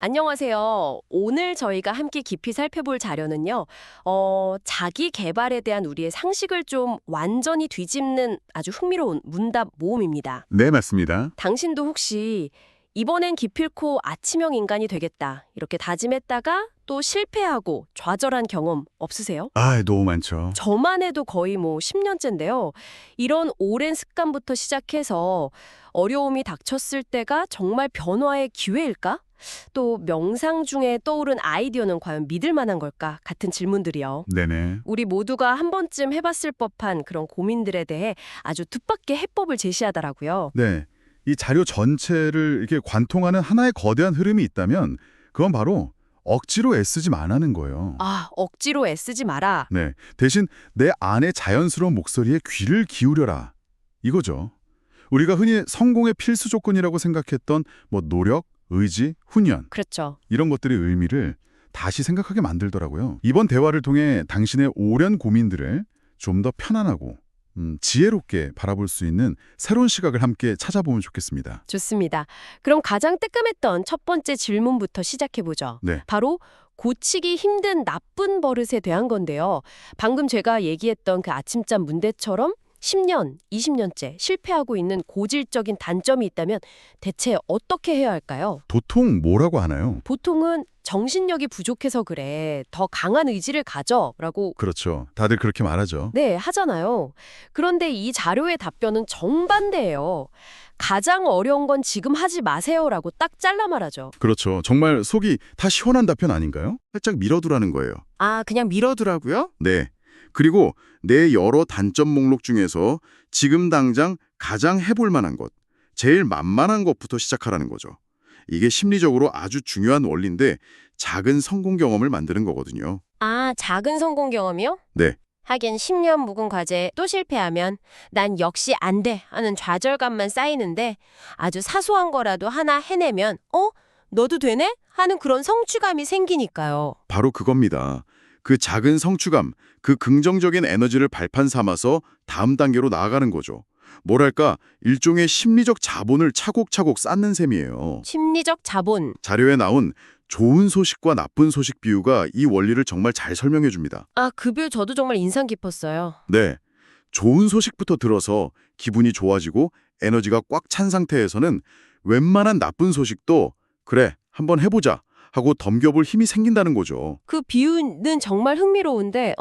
안녕하세요. 오늘 저희가 함께 깊이 살펴볼 자료는요, 자기 개발에 대한 우리의 상식을 좀 완전히 뒤집는 아주 흥미로운 문답 모음입니다. 네, 맞습니다. 당신도 혹시 이번엔 기필코 아침형 인간이 되겠다, 이렇게 다짐했다가 또 실패하고 좌절한 경험 없으세요? 너무 많죠. 저만 해도 거의 10년째인데요. 이런 오랜 습관부터 시작해서 어려움이 닥쳤을 때가 정말 변화의 기회일까? 또 명상 중에 떠오른 아이디어는 과연 믿을 만한 걸까? 같은 질문들이요. 네네. 우리 모두가 한 번쯤 해봤을 법한 그런 고민들에 대해 아주 뜻밖의 해법을 제시하더라고요. 네. 이 자료 전체를 이렇게 관통하는 하나의 거대한 흐름이 있다면 그건 바로 억지로 애쓰지 말라는 거예요. 억지로 애쓰지 마라. 네. 대신 내 안의 자연스러운 목소리에 귀를 기울여라. 이거죠. 우리가 흔히 성공의 필수 조건이라고 생각했던 노력, 의지, 훈련 그렇죠. 이런 것들의 의미를 다시 생각하게 만들더라고요. 이번 대화를 통해 당신의 오랜 고민들을 좀 더 편안하고 지혜롭게 바라볼 수 있는 새로운 시각을 함께 찾아보면 좋겠습니다. 좋습니다. 그럼 가장 뜨끔했던 첫 번째 질문부터 시작해보죠. 네. 바로 고치기 힘든 나쁜 버릇에 대한 건데요. 방금 제가 얘기했던 그 아침잠 문제처럼 10년, 20년째 실패하고 있는 고질적인 단점이 있다면 대체 어떻게 해야 할까요? 도통 뭐라고 하나요? 보통은 정신력이 부족해서 그래. 더 강한 의지를 가져라고 그렇죠. 다들 그렇게 말하죠. 네, 하잖아요. 그런데 이 자료의 답변은 정반대예요. 가장 어려운 건 지금 하지 마세요라고 딱 잘라 말하죠. 그렇죠. 정말 속이 다 시원한 답변 아닌가요? 살짝 밀어두라는 거예요. 그냥 밀어두라고요? 네. 그리고 내 여러 단점 목록 중에서 지금 당장 가장 해볼 만한 것, 제일 만만한 것부터 시작하라는 거죠. 이게 심리적으로 아주 중요한 원리인데 작은 성공 경험을 만드는 거거든요. 작은 성공 경험이요? 네. 하긴 10년 묵은 과제 또 실패하면 난 역시 안 돼 하는 좌절감만 쌓이는데 아주 사소한 거라도 하나 해내면 너도 되네? 하는 그런 성취감이 생기니까요. 바로 그겁니다. 그 작은 성취감, 그 긍정적인 에너지를 발판 삼아서 다음 단계로 나아가는 거죠. 뭐랄까, 일종의 심리적 자본을 차곡차곡 쌓는 셈이에요. 심리적 자본. 자료에 나온 좋은 소식과 나쁜 소식 비유가 이 원리를 정말 잘 설명해 줍니다. 그 비유 저도 정말 인상 깊었어요. 네, 좋은 소식부터 들어서 기분이 좋아지고 에너지가 꽉 찬 상태에서는 웬만한 나쁜 소식도 그래, 한번 해보자 하고 덤벼볼 힘이 생긴다는 거죠. 그 비유는 정말 흥미로운데,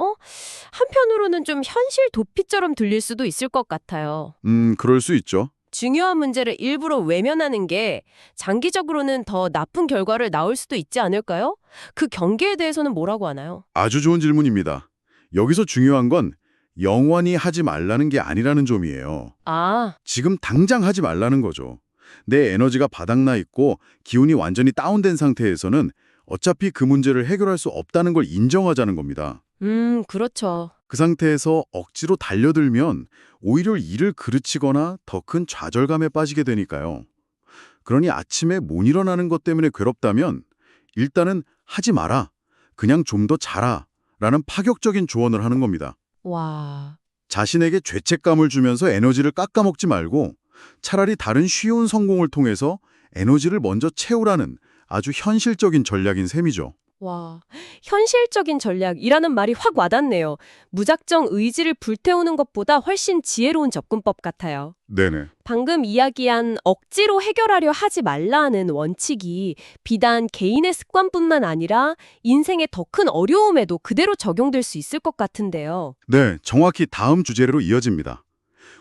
한편으로는 좀 현실 도피처럼 들릴 수도 있을 것 같아요. 그럴 수 있죠. 중요한 문제를 일부러 외면하는 게 장기적으로는 더 나쁜 결과를 낳을 수도 있지 않을까요? 그 경계에 대해서는 뭐라고 하나요? 아주 좋은 질문입니다. 여기서 중요한 건 영원히 하지 말라는 게 아니라는 점이에요. 지금 당장 하지 말라는 거죠. 내 에너지가 바닥나 있고 기운이 완전히 다운된 상태에서는 어차피 그 문제를 해결할 수 없다는 걸 인정하자는 겁니다. 그렇죠. 그 상태에서 억지로 달려들면 오히려 일을 그르치거나 더 큰 좌절감에 빠지게 되니까요. 그러니 아침에 못 일어나는 것 때문에 괴롭다면 일단은 하지 마라, 그냥 좀 더 자라 라는 파격적인 조언을 하는 겁니다. 와, 자신에게 죄책감을 주면서 에너지를 깎아먹지 말고 차라리 다른 쉬운 성공을 통해서 에너지를 먼저 채우라는 아주 현실적인 전략인 셈이죠. 현실적인 전략이라는 말이 확 와닿네요. 무작정 의지를 불태우는 것보다 훨씬 지혜로운 접근법 같아요. 네네. 방금 이야기한 억지로 해결하려 하지 말라는 원칙이 비단 개인의 습관뿐만 아니라 인생의 더 큰 어려움에도 그대로 적용될 수 있을 것 같은데요. 네, 정확히 다음 주제로 이어집니다.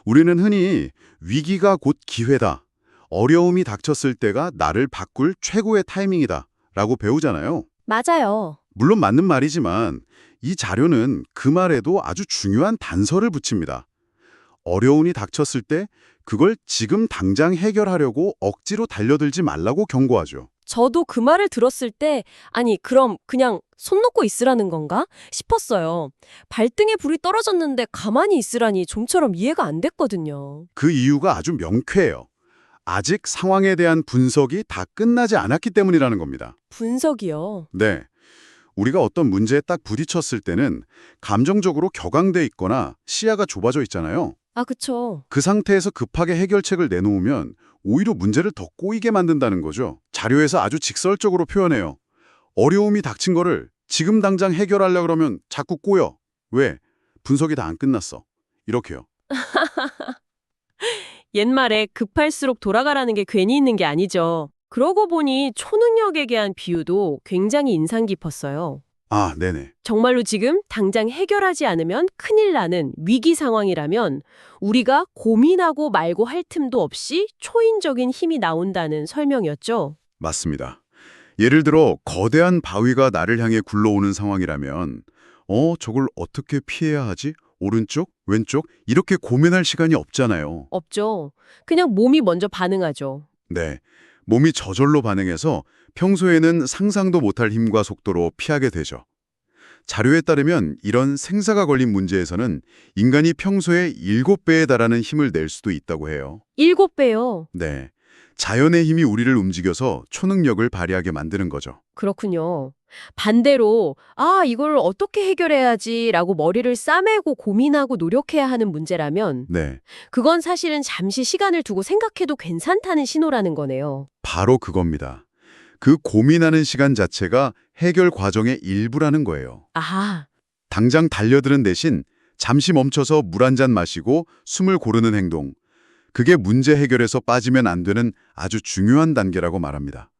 우리는 흔히 위기가 곧 기회다, 어려움이 닥쳤을 때가 나를 바꿀 최고의 타이밍이다 라고 배우잖아요. 맞아요. 물론 맞는 말이지만 이 자료는 그 말에도 아주 중요한 단서를 붙입니다. 어려움이 닥쳤을 때 그걸 지금 당장 해결하려고 억지로 달려들지 말라고 경고하죠. 저도 그 말을 들었을 때 그럼 그냥 손 놓고 있으라는 건가 싶었어요. 발등에 불이 떨어졌는데 가만히 있으라니 좀처럼 이해가 안 됐거든요. 그 이유가 아주 명쾌해요. 아직 상황에 대한 분석이 다 끝나지 않았기 때문이라는 겁니다. 분석이요. 네. 우리가 어떤 문제에 딱 부딪혔을 때는 감정적으로 격앙돼 있거나 시야가 좁아져 있잖아요. 아, 그쵸. 그 상태에서 급하게 해결책을 내놓으면 오히려 문제를 더 꼬이게 만든다는 거죠. 자료에서 아주 직설적으로 표현해요. 어려움이 닥친 거를 지금 당장 해결하려고 그러면 자꾸 꼬여. 왜? 분석이 다 안 끝났어. 이렇게요. 옛말에 급할수록 돌아가라는 게 괜히 있는 게 아니죠. 그러고 보니 초능력에 대한 비유도 굉장히 인상 깊었어요. 아, 네네. 정말로 지금 당장 해결하지 않으면 큰일 나는 위기 상황이라면 우리가 고민하고 말고 할 틈도 없이 초인적인 힘이 나온다는 설명이었죠. 맞습니다. 예를 들어 거대한 바위가 나를 향해 굴러오는 상황이라면 저걸 어떻게 피해야 하지? 오른쪽? 왼쪽? 이렇게 고민할 시간이 없잖아요. 없죠. 그냥 몸이 먼저 반응하죠. 네. 몸이 저절로 반응해서 평소에는 상상도 못할 힘과 속도로 피하게 되죠. 자료에 따르면 이런 생사가 걸린 문제에서는 인간이 평소에 7배에 달하는 힘을 낼 수도 있다고 해요. 7배요. 네. 자연의 힘이 우리를 움직여서 초능력을 발휘하게 만드는 거죠. 그렇군요. 반대로 이걸 어떻게 해결해야지라고 머리를 싸매고 고민하고 노력해야 하는 문제라면 네. 그건 사실은 잠시 시간을 두고 생각해도 괜찮다는 신호라는 거네요. 바로 그겁니다. 그 고민하는 시간 자체가 해결 과정의 일부라는 거예요. 아하, 당장 달려드는 대신 잠시 멈춰서 물 한 잔 마시고 숨을 고르는 행동. 그게 문제 해결에서 빠지면 안 되는 아주 중요한 단계라고 말합니다.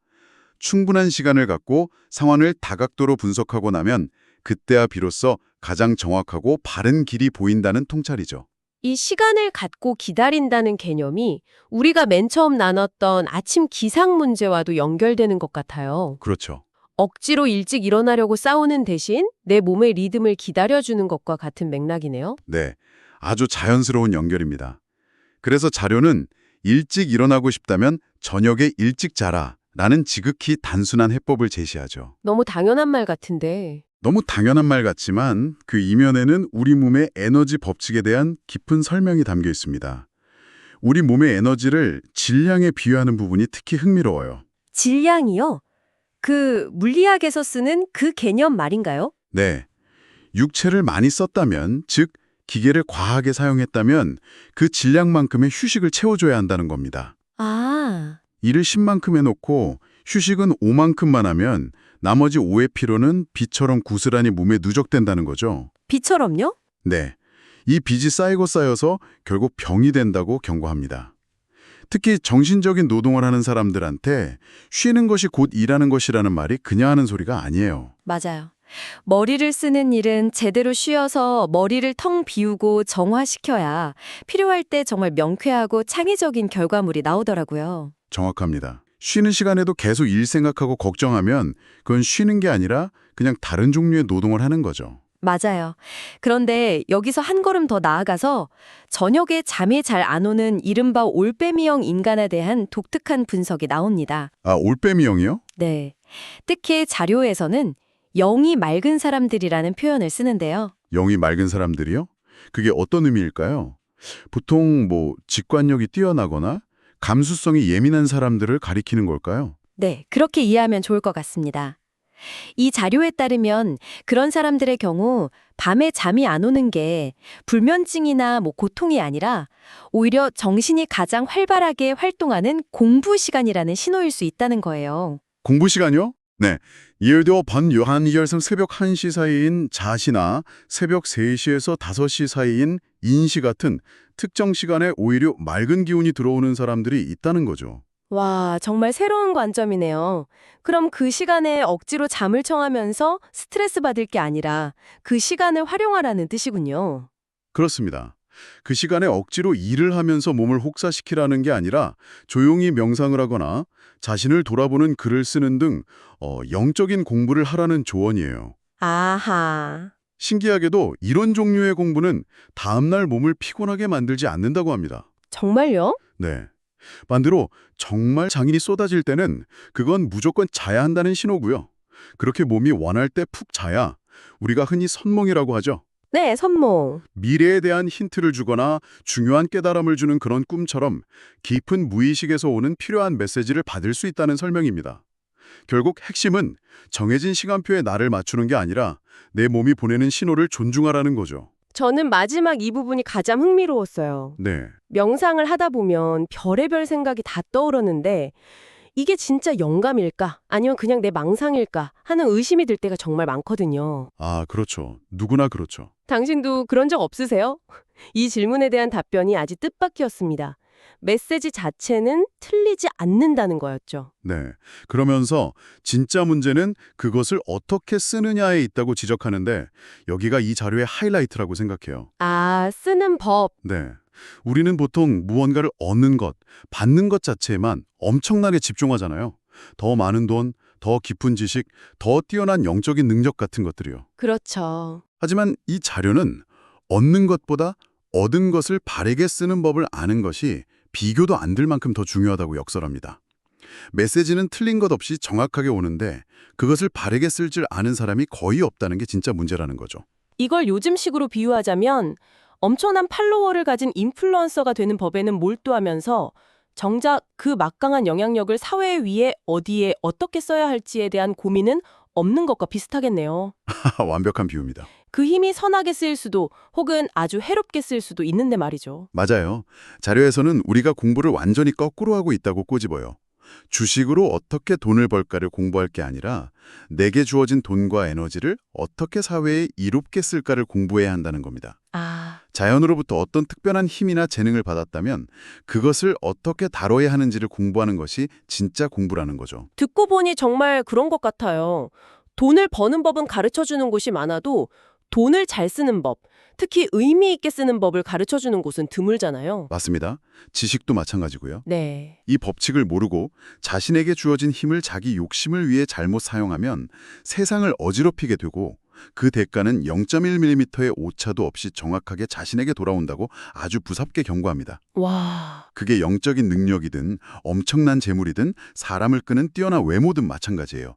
충분한 시간을 갖고 상황을 다각도로 분석하고 나면 그때야 비로소 가장 정확하고 바른 길이 보인다는 통찰이죠. 이 시간을 갖고 기다린다는 개념이 우리가 맨 처음 나눴던 아침 기상 문제와도 연결되는 것 같아요. 그렇죠. 억지로 일찍 일어나려고 싸우는 대신 내 몸의 리듬을 기다려주는 것과 같은 맥락이네요. 네, 아주 자연스러운 연결입니다. 그래서 자료는 일찍 일어나고 싶다면 저녁에 일찍 자라 라는 지극히 단순한 해법을 제시하죠. 너무 당연한 말 같은데. 너무 당연한 말 같지만 그 이면에는 우리 몸의 에너지 법칙에 대한 깊은 설명이 담겨 있습니다. 우리 몸의 에너지를 질량에 비유하는 부분이 특히 흥미로워요. 질량이요? 그 물리학에서 쓰는 그 개념 말인가요? 네, 육체를 많이 썼다면, 즉 기계를 과하게 사용했다면 그 질량만큼의 휴식을 채워줘야 한다는 겁니다. 아, 일을 10만큼 해놓고 휴식은 5만큼만 하면 나머지 5의 피로는 비처럼 고스란히 몸에 누적된다는 거죠. 비처럼요? 네, 이 빚이 쌓이고 쌓여서 결국 병이 된다고 경고합니다. 특히 정신적인 노동을 하는 사람들한테 쉬는 것이 곧 일하는 것이라는 말이 그냥 하는 소리가 아니에요. 맞아요. 머리를 쓰는 일은 제대로 쉬어서 머리를 텅 비우고 정화시켜야 필요할 때 정말 명쾌하고 창의적인 결과물이 나오더라고요. 정확합니다. 쉬는 시간에도 계속 일 생각하고 걱정하면 그건 쉬는 게 아니라 그냥 다른 종류의 노동을 하는 거죠. 맞아요. 그런데 여기서 한 걸음 더 나아가서 저녁에 잠이 잘 안 오는 이른바 올빼미형 인간에 대한 독특한 분석이 나옵니다. 아, 올빼미형이요? 네. 특히 자료에서는 영이 맑은 사람들이라는 표현을 쓰는데요. 영이 맑은 사람들이요? 그게 어떤 의미일까요? 보통 직관력이 뛰어나거나 감수성이 예민한 사람들을 가리키는 걸까요? 네, 그렇게 이해하면 좋을 것 같습니다. 이 자료에 따르면 그런 사람들의 경우 밤에 잠이 안 오는 게 불면증이나 고통이 아니라 오히려 정신이 가장 활발하게 활동하는 공부 시간이라는 신호일 수 있다는 거예요. 공부 시간이요? 네. 예를 들어 반요한일성 새벽 1시 사이인 자시나 새벽 3시에서 5시 사이인 인시 같은 특정 시간에 오히려 맑은 기운이 들어오는 사람들이 있다는 거죠. 와, 정말 새로운 관점이네요. 그럼 그 시간에 억지로 잠을 청하면서 스트레스 받을 게 아니라 그 시간을 활용하라는 뜻이군요. 그렇습니다. 그 시간에 억지로 일을 하면서 몸을 혹사시키라는 게 아니라 조용히 명상을 하거나 자신을 돌아보는 글을 쓰는 등 영적인 공부를 하라는 조언이에요. 아하. 신기하게도 이런 종류의 공부는 다음날 몸을 피곤하게 만들지 않는다고 합니다. 정말요? 네. 반대로 정말 장인이 쏟아질 때는 그건 무조건 자야 한다는 신호고요. 그렇게 몸이 원할 때 푹 자야 우리가 흔히 선몽이라고 하죠. 네, 선몽. 미래에 대한 힌트를 주거나 중요한 깨달음을 주는 그런 꿈처럼 깊은 무의식에서 오는 필요한 메시지를 받을 수 있다는 설명입니다. 결국 핵심은 정해진 시간표에 나를 맞추는 게 아니라 내 몸이 보내는 신호를 존중하라는 거죠. 저는 마지막 이 부분이 가장 흥미로웠어요. 네. 명상을 하다 보면 별의별 생각이 다 떠오르는데 이게 진짜 영감일까? 아니면 그냥 내 망상일까? 하는 의심이 들 때가 정말 많거든요. 아, 그렇죠. 누구나 그렇죠. 당신도 그런 적 없으세요? 이 질문에 대한 답변이 아주 뜻밖이었습니다. 메시지 자체는 틀리지 않는다는 거였죠. 네. 그러면서 진짜 문제는 그것을 어떻게 쓰느냐에 있다고 지적하는데 여기가 이 자료의 하이라이트라고 생각해요. 아, 쓰는 법. 네. 우리는 보통 무언가를 얻는 것, 받는 것 자체에만 엄청나게 집중하잖아요. 더 많은 돈, 더 깊은 지식, 더 뛰어난 영적인 능력 같은 것들이요. 그렇죠. 하지만 이 자료는 얻는 것보다 얻은 것을 바르게 쓰는 법을 아는 것이 비교도 안 될 만큼 더 중요하다고 역설합니다. 메시지는 틀린 것 없이 정확하게 오는데 그것을 바르게 쓸 줄 아는 사람이 거의 없다는 게 진짜 문제라는 거죠. 이걸 요즘식으로 비유하자면 엄청난 팔로워를 가진 인플루언서가 되는 법에는 몰두하면서 정작 그 막강한 영향력을 사회 위에 어디에 어떻게 써야 할지에 대한 고민은 없는 것과 비슷하겠네요. 완벽한 비유입니다. 그 힘이 선하게 쓰일 수도 혹은 아주 해롭게 쓰일 수도 있는데 말이죠. 맞아요. 자료에서는 우리가 공부를 완전히 거꾸로 하고 있다고 꼬집어요. 주식으로 어떻게 돈을 벌까를 공부할 게 아니라 내게 주어진 돈과 에너지를 어떻게 사회에 이롭게 쓸까를 공부해야 한다는 겁니다. 아, 자연으로부터 어떤 특별한 힘이나 재능을 받았다면 그것을 어떻게 다뤄야 하는지를 공부하는 것이 진짜 공부라는 거죠. 듣고 보니 정말 그런 것 같아요. 돈을 버는 법은 가르쳐주는 곳이 많아도 돈을 잘 쓰는 법, 특히 의미 있게 쓰는 법을 가르쳐주는 곳은 드물잖아요. 맞습니다. 지식도 마찬가지고요. 네. 이 법칙을 모르고 자신에게 주어진 힘을 자기 욕심을 위해 잘못 사용하면 세상을 어지럽히게 되고 그 대가는 0.1mm의 오차도 없이 정확하게 자신에게 돌아온다고 아주 무섭게 경고합니다. 와. 그게 영적인 능력이든 엄청난 재물이든 사람을 끄는 뛰어난 외모든 마찬가지예요.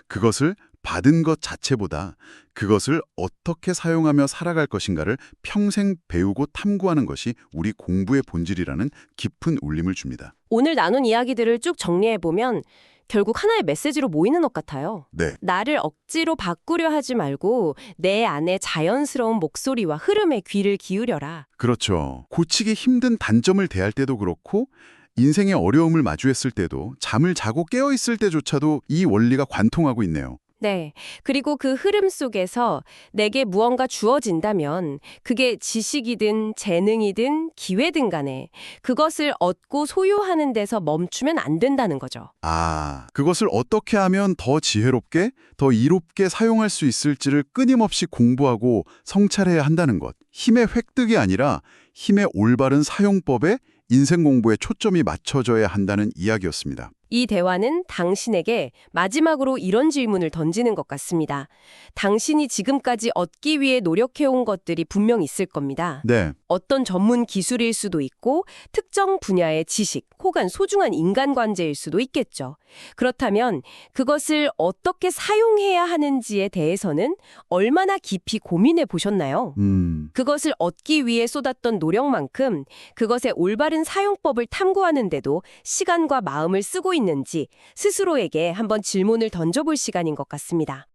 그것을 받은 것 자체보다 그것을 어떻게 사용하며 살아갈 것인가를 평생 배우고 탐구하는 것이 우리 공부의 본질이라는 깊은 울림을 줍니다. 오늘 나눈 이야기들을 쭉 정리해보면 결국 하나의 메시지로 모이는 것 같아요. 네, 나를 억지로 바꾸려 하지 말고 내 안에 자연스러운 목소리와 흐름에 귀를 기울여라. 그렇죠. 고치기 힘든 단점을 대할 때도 그렇고 인생의 어려움을 마주했을 때도 잠을 자고 깨어있을 때조차도 이 원리가 관통하고 있네요. 네. 그리고 그 흐름 속에서 내게 무언가 주어진다면 그게 지식이든 재능이든 기회든 간에 그것을 얻고 소유하는 데서 멈추면 안 된다는 거죠. 아, 그것을 어떻게 하면 더 지혜롭게, 더 이롭게 사용할 수 있을지를 끊임없이 공부하고 성찰해야 한다는 것. 힘의 획득이 아니라 힘의 올바른 사용법에 인생 공부에 초점이 맞춰져야 한다는 이야기였습니다. 이 대화는 당신에게 마지막으로 이런 질문을 던지는 것 같습니다. 당신이 지금까지 얻기 위해 노력해온 것들이 분명 있을 겁니다. 네, 어떤 전문 기술일 수도 있고 특정 분야의 지식 혹은 소중한 인간관계일 수도 있겠죠. 그렇다면 그것을 어떻게 사용해야 하는지에 대해서는 얼마나 깊이 고민해 보셨나요? 그것을 얻기 위해 쏟았던 노력만큼 그것의 올바른 사용법을 탐구하는데도 시간과 마음을 쓰고 있는지 스스로에게 한번 질문을 던져볼 시간인 것 같습니다.